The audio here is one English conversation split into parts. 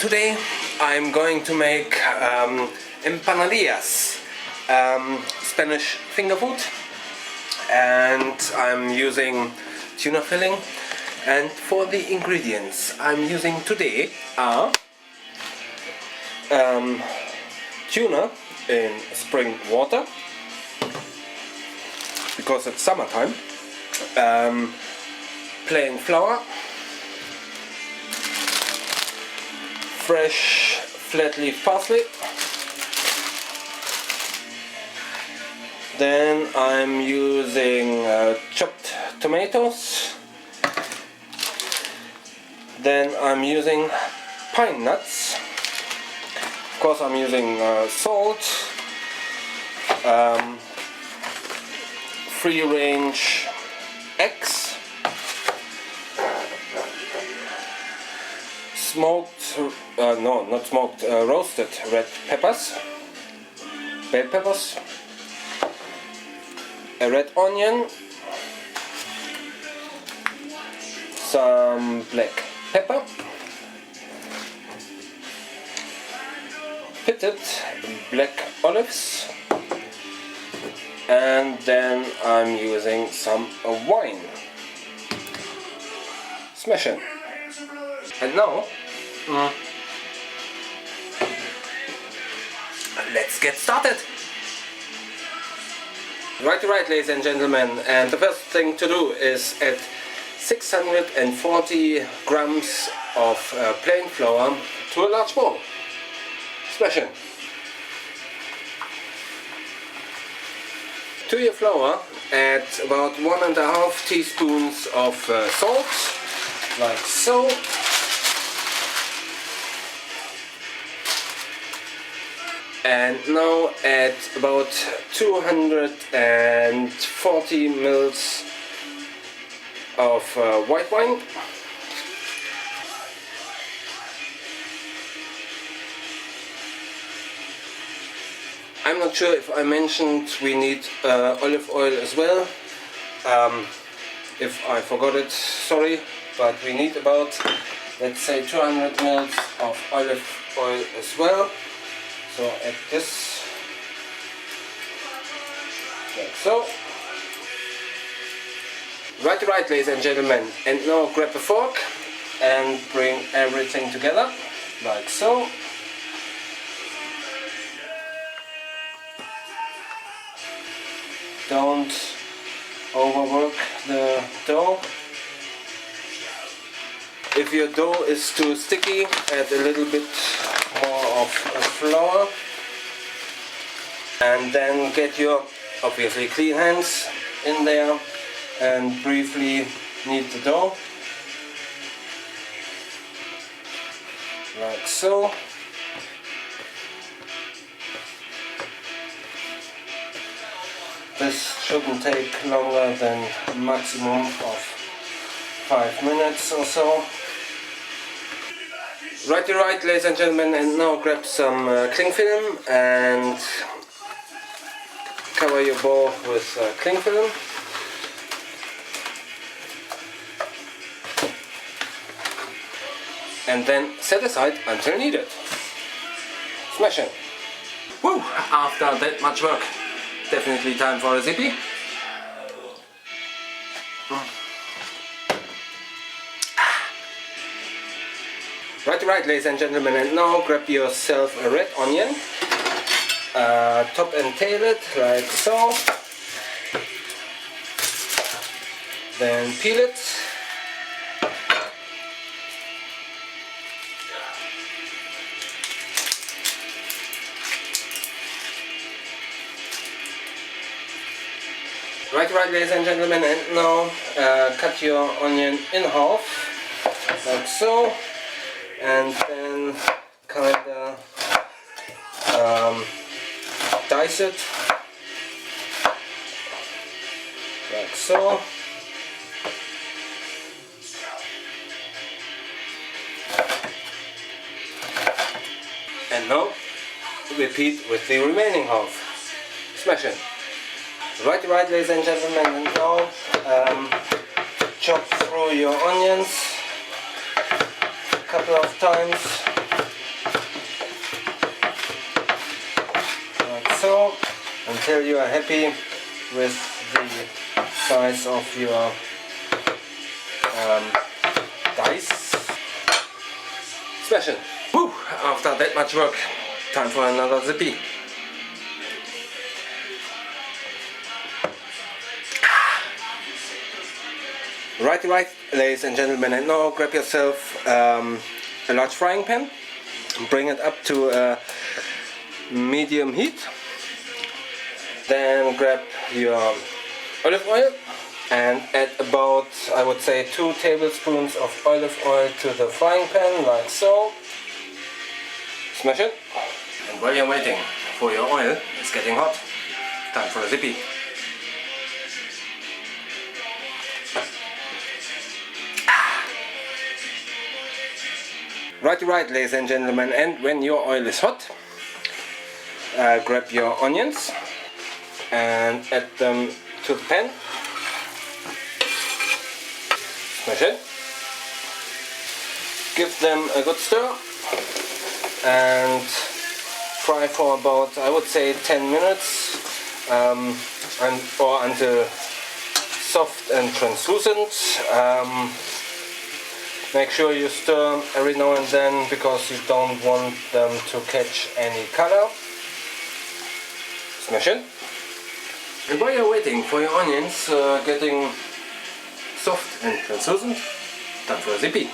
Today I'm going to make empanadillas, Spanish finger food, and I'm using tuna filling. And for the ingredients I'm using today are tuna in spring water, because it's summertime, plain flour, fresh flat leaf parsley, then I'm using chopped tomatoes, then I'm using pine nuts, of course I'm using salt, free range eggs, roasted red peppers, bell peppers, a red onion, some black pepper, pitted black olives, and then I'm using some wine. Smash it. And now let's get started. Right, ladies and gentlemen, and the first thing to do is add 640 grams of plain flour to a large bowl. Smash it. To your flour add about 1.5 teaspoons of salt, like so. And now add about 240 ml of white wine. I'm not sure if I mentioned we need olive oil as well. If I forgot it, sorry, but we need about, let's say, 200 ml of olive oil as well. So add this, like so. Right, ladies and gentlemen, and now grab a fork and bring everything together, like so. Don't overwork the dough. If your dough is too sticky, add a little bit more of flour, and then get your obviously clean hands in there and briefly knead the dough, like so. This shouldn't take longer than a maximum of 5 minutes or so. Right, ladies and gentlemen, and now grab some cling film and cover your bowl with cling film. And then set aside until needed. Smash it. Woo! After that much work, definitely time for a zippy. Right, ladies and gentlemen, and now grab yourself a red onion, top and tail it like so, then peel it, right, ladies and gentlemen, and now cut your onion in half, like so. And then kinda dice it like so. And now repeat with the remaining half. Smash it. Right, ladies and gentlemen, and now chop through your onions a couple of times so, until you are happy with the size of your dice. Smash it. Woo! After that much work, time for another zippy. Righty right, ladies and gentlemen, and now grab yourself a large frying pan, bring it up to a medium heat, then grab your olive oil and add about, I would say, 2 tablespoons of olive oil to the frying pan, like so. Smash it. And while you're waiting for your oil, it's getting hot, time for a zippy. Righty right, ladies and gentlemen, and when your oil is hot, grab your onions and add them to the pan. Smash it. Give them a good stir and fry for about, I would say, 10 minutes or until soft and translucent. Make sure you stir every now and then because you don't want them to catch any color. Smash it. And while you're waiting for your onions getting soft and translucent, time for a zippy.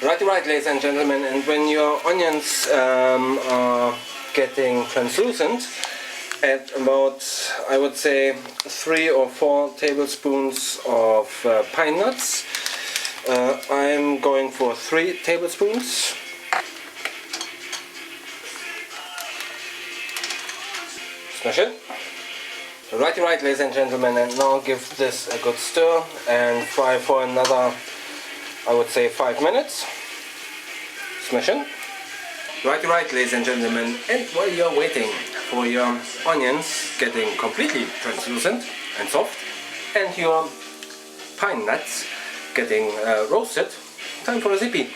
Righty right, ladies and gentlemen, and when your onions are getting translucent, add about, I would say, 3 or 4 tablespoons of pine nuts. I'm going for 3 tablespoons. Smash it. Righty right, ladies and gentlemen, and now give this a good stir and fry for another, I would say, 5 minutes. Smash it. Righty right, ladies and gentlemen, and while you're waiting for your onions getting completely translucent and soft and your pine nuts getting roasted, time for a zippy.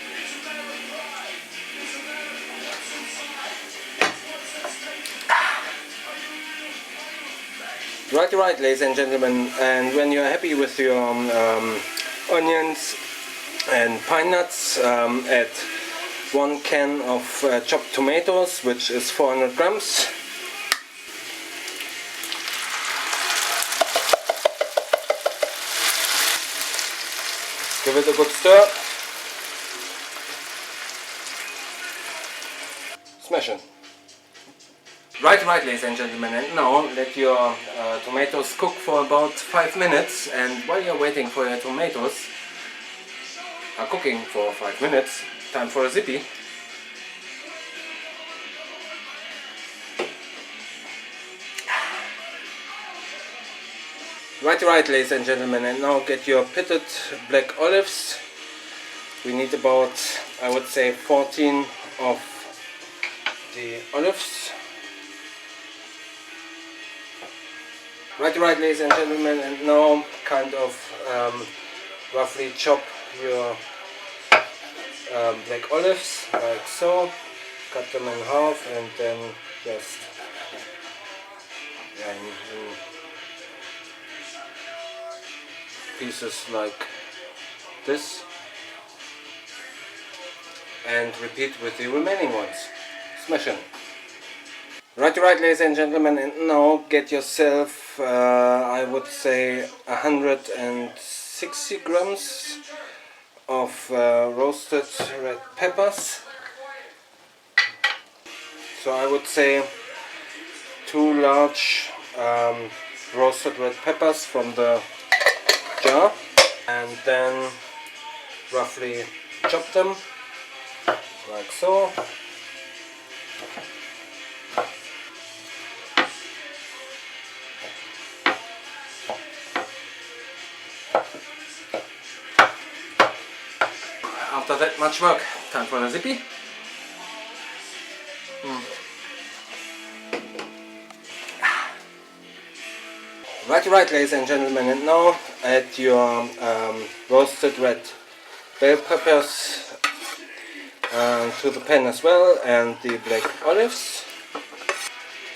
Righty right, ladies and gentlemen, and when you're happy with your onions and pine nuts, add 1 can of chopped tomatoes, which is 400 grams. Give it a good stir. Smash it. Right, ladies and gentlemen, and now let your tomatoes cook for about 5 minutes, and while you're waiting for your tomatoes are cooking for 5 minutes, time for a zippy. Right, ladies and gentlemen, and now get your pitted black olives. We need about, I would say, 14 of the olives. Right, ladies and gentlemen, and now kind of roughly chop your black olives like so. Cut them in half and then just in pieces like this, and repeat with the remaining ones. Smash them. Right, ladies and gentlemen, and now get yourself, I would say, 160 grams of roasted red peppers. So I would say 2 large roasted red peppers from the jar, and then roughly chop them like so. After that much work, time for a zippy. Right, ladies and gentlemen, and now add your roasted red bell peppers to the pan as well, and the black olives.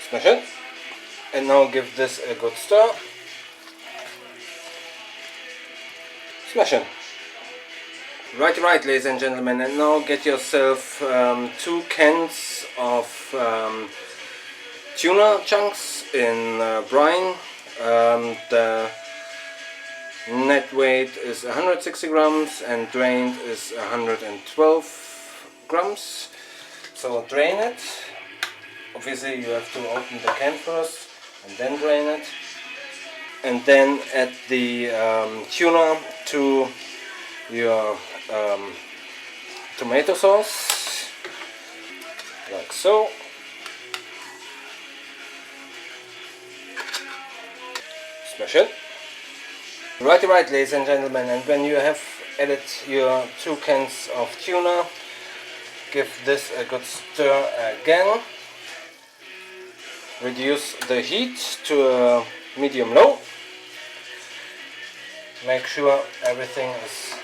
Smash it. And now give this a good stir. Smash it. Right, ladies and gentlemen, and now get yourself 2 cans of tuna chunks in brine. The net weight is 160 grams and drained is 112 grams. So drain it. Obviously you have to open the can first and then drain it. And then add the tuna to your tomato sauce, like so. Smash it. Right, ladies and gentlemen, and when you have added your 2 cans of tuna, give this a good stir again. Reduce the heat to a medium-low. Make sure everything is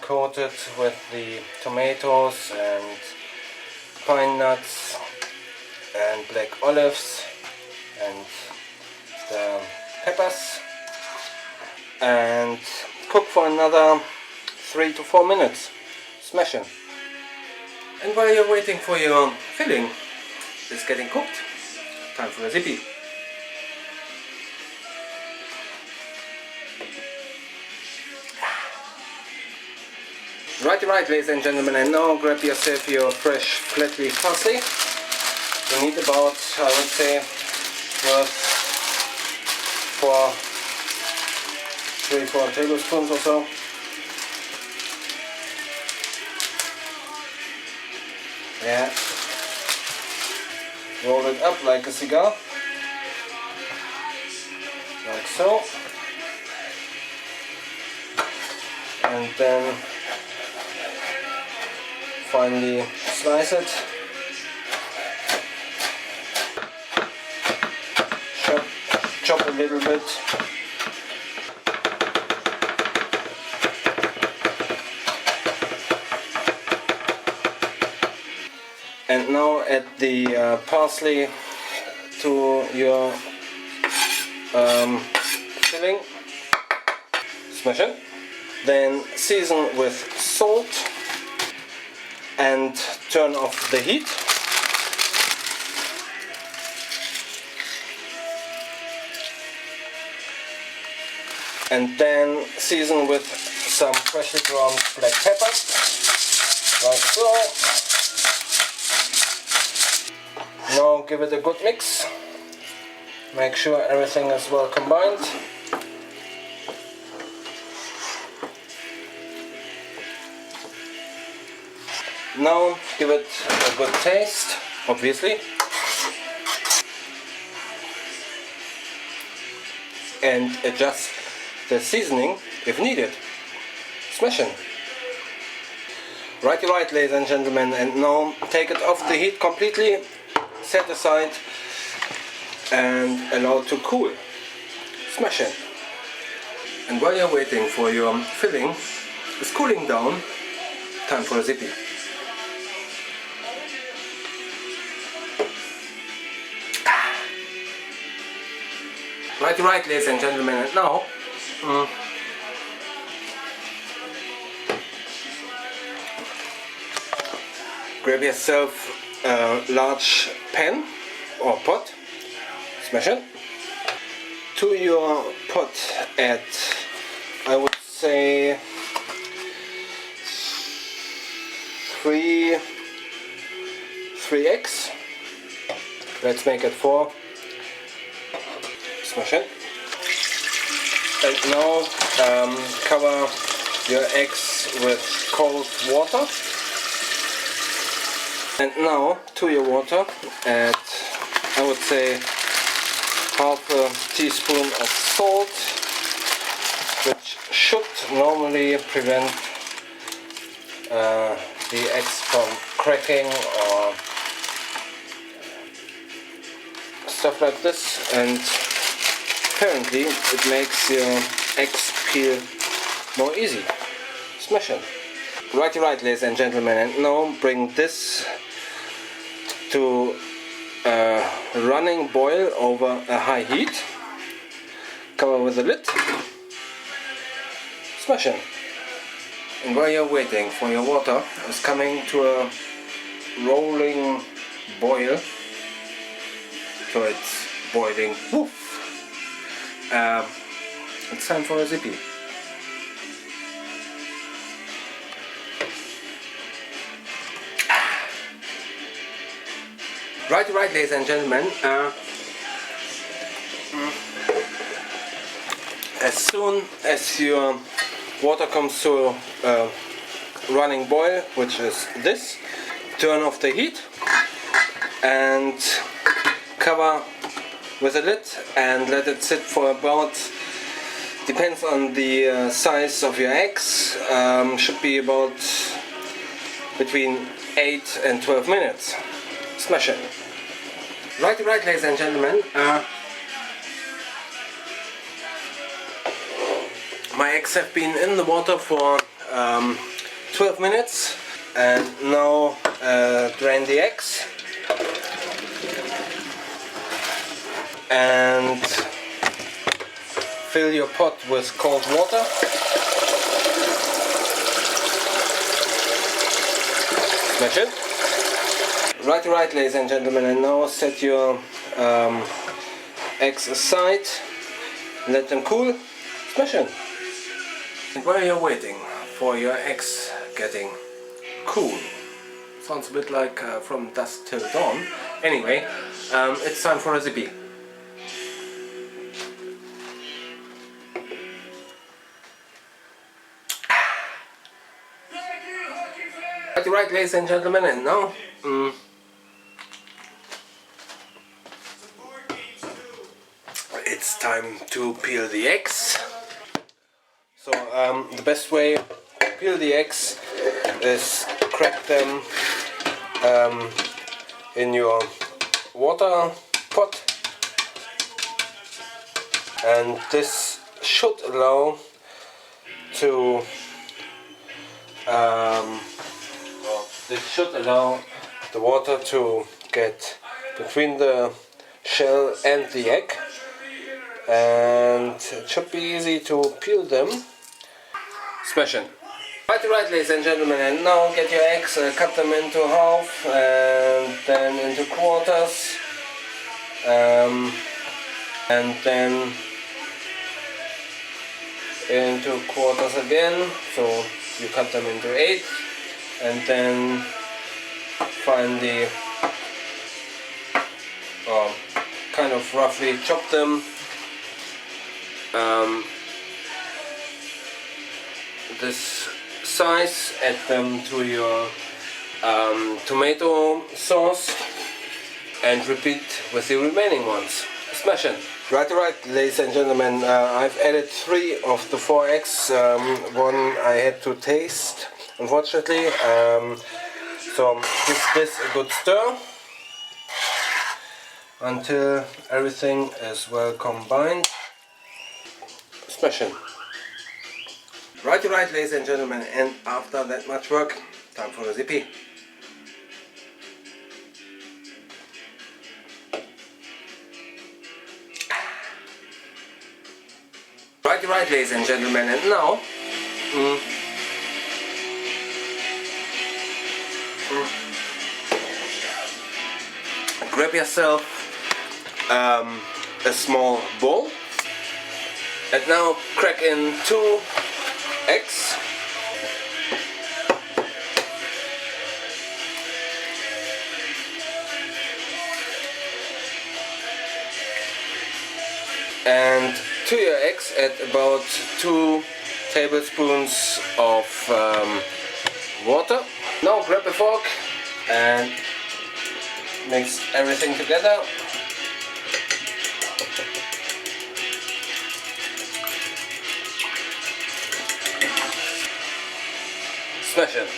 coated with the tomatoes and pine nuts and black olives and the peppers, and cook for another 3 to 4 minutes. Smash it. And while you're waiting for your filling is getting cooked, time for a zippy. Right, ladies and gentlemen, and now grab yourself your fresh flat leaf parsley. You need about, I would say, 3-4 tablespoons or so. Yeah. Roll it up like a cigar. Like so. And then finally slice it. Chop a little bit. And now add the parsley to your filling. Smash it. Then season with salt and turn off the heat. And then season with some freshly ground black pepper, like so. Now give it a good mix. Make sure everything is well combined. Now give it a good taste, obviously. And adjust the seasoning if needed. Smashing. Right, ladies and gentlemen, and now take it off the heat completely, set aside and allow it to cool. Smashing. And while you're waiting for your filling is cooling down, time for a zippy. Right, ladies and gentlemen, and now grab yourself a large pan or pot, smash it. To your pot add, I would say, 3 eggs. Let's make it 4. Smash it. And now cover your eggs with cold water. And now to your water add, I would say, half a teaspoon of salt, which should normally prevent the eggs from cracking or stuff like this, and apparently it makes your eggs peel more easy. Smash it. Righty right, ladies and gentlemen, and now bring this to a running boil over a high heat. Cover with a lid. Smash in. And while you're waiting for your water is coming to a rolling boil, so it's boiling. Woof. It's time for a zippy. Right, ladies and gentlemen. As soon as your water comes to a running boil, which is this, turn off the heat and cover with a lid and let it sit for about, depends on the size of your eggs, should be about between 8 and 12 minutes. Smash it. Right, ladies and gentlemen. My eggs have been in the water for 12 minutes, and now drain the eggs and fill your pot with cold water. Smash it. Right, ladies and gentlemen, and now set your eggs aside, let them cool, smash in. And while you're waiting for your eggs getting cool, sounds a bit like from dusk till dawn. Anyway, it's time for a zippy. Right, ladies and gentlemen, and now it's time to peel the eggs. So the best way to peel the eggs is crack them in your water pot, and this should allow to the water to get between the shell and the egg, and it should be easy to peel them. Smash in. Right, ladies and gentlemen, and now get your eggs, cut them into half and then into quarters, and then into quarters again, so you cut them into 8, and then finally kind of roughly chop them this size, add them to your tomato sauce and repeat with the remaining ones. Smash in. Right, ladies and gentlemen, I've added 3 of the 4 eggs, one I had to taste, unfortunately, so give this a good stir until everything is well combined. Smash in. Right, ladies and gentlemen, and after that much work, time for a zippy. Right, ladies and gentlemen, and now grab yourself a small bowl and now crack in 2 eggs. And to your eggs add about 2 tablespoons of water. Now grab a fork and mix everything together. Smash it.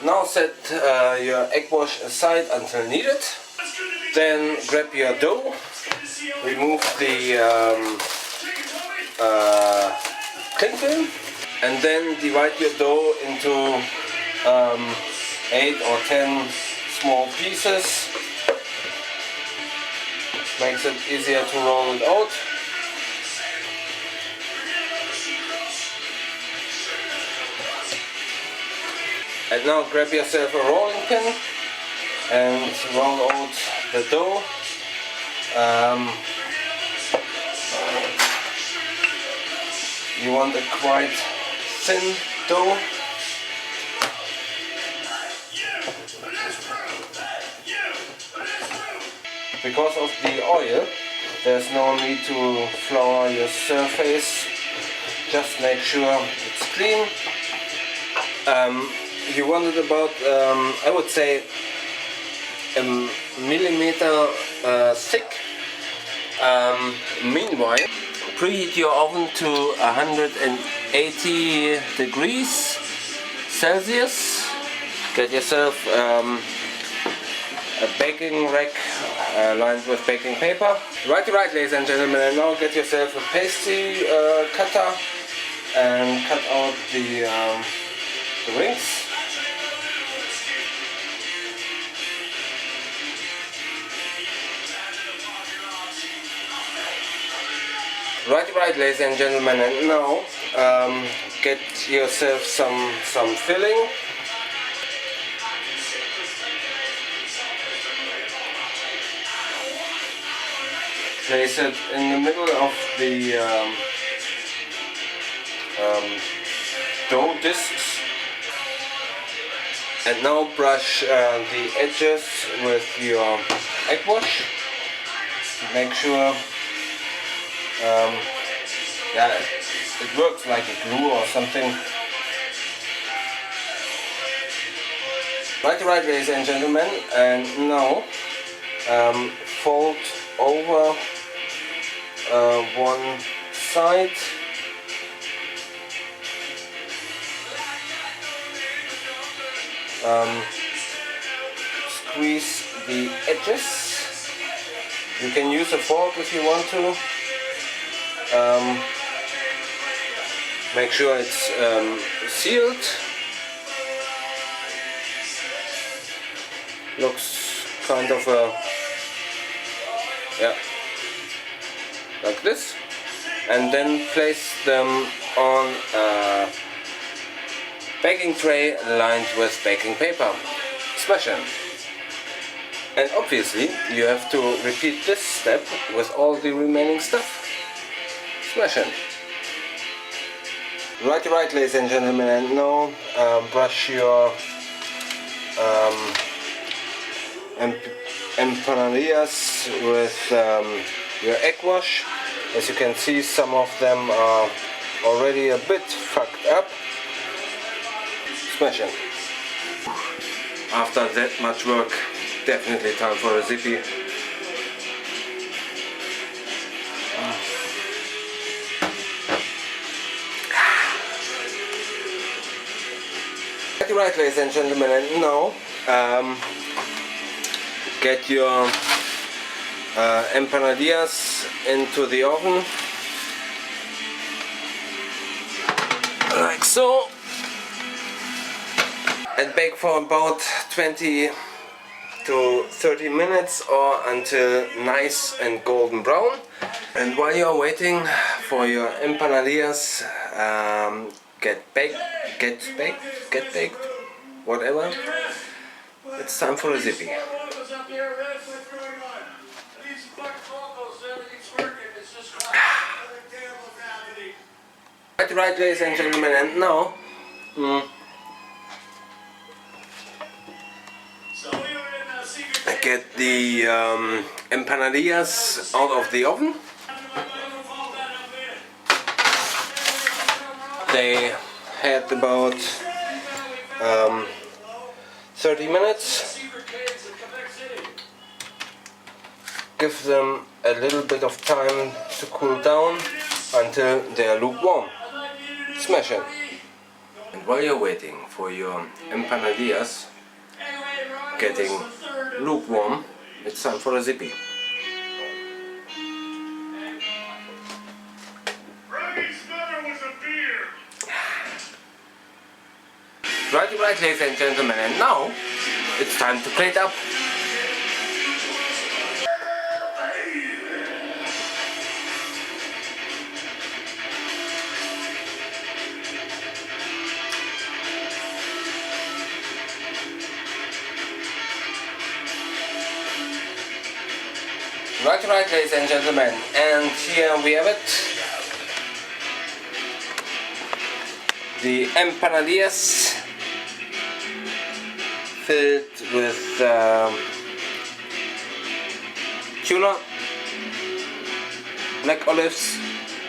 Now set your egg wash aside until needed. Then grab your dough, remove the cling film, And then divide your dough into 8 or 10 small pieces. Makes it easier to roll it out. And now grab yourself a rolling pin and roll out the dough. You want a quite thin dough. Because of the oil, there's no need to flour your surface. Just make sure it's clean. You want it about, I would say, a millimeter thick. Meanwhile, preheat your oven to 180 degrees Celsius. Get yourself a baking rack lined with baking paper. Right, ladies and gentlemen, and now get yourself a pastry cutter and cut out the rings. Right, ladies and gentlemen, and now get yourself some filling. Place it in the middle of the dough discs, and now brush the edges with your egg wash. Make sure that it works like a glue or something. Right, ladies and gentlemen, and now fold over one side. Squeeze the edges. You can use a fork if you want to. Make sure it's sealed. Looks kind of like this, and then place them on a baking tray lined with baking paper. Smash them. And obviously you have to repeat this step with all the remaining stuff. Smash them. Right, ladies and gentlemen, and now brush your empanadillas with your egg wash. As you can see, some of them are already a bit fucked up. Smash them. After that much work, definitely time for a zippy. Right, ladies and gentlemen, and now get your empanadillas into the oven, like so, and bake for about 20 to 30 minutes or until nice and golden brown. And while you're waiting for your empanadillas get baked, whatever, it's time for a zippy. Right, ladies and gentlemen, and now I get the empanadillas out of the oven. They had about 30 minutes. Give them a little bit of time to cool down until they are lukewarm. Smash it. And while you're waiting for your empanadillas getting lukewarm, it's time for a zippy. Alright, ladies and gentlemen, and now it's time to plate up. Right, ladies and gentlemen, and here we have it. The empanadillas filled with tuna, black olives,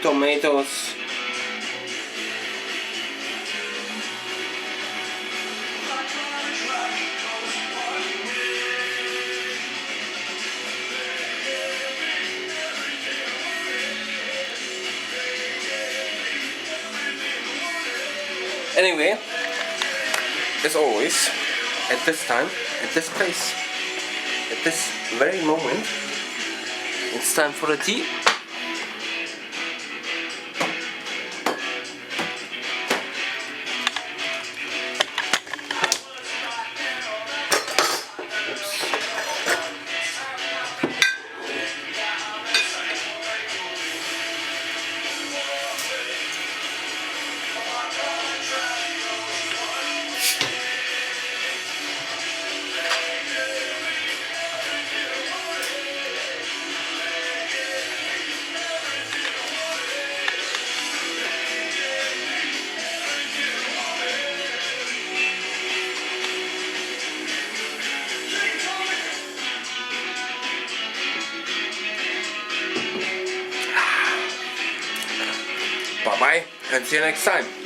tomatoes, anyway, as always, at this time, at this place, at this very moment, it's time for the tea. Bye bye and see you next time.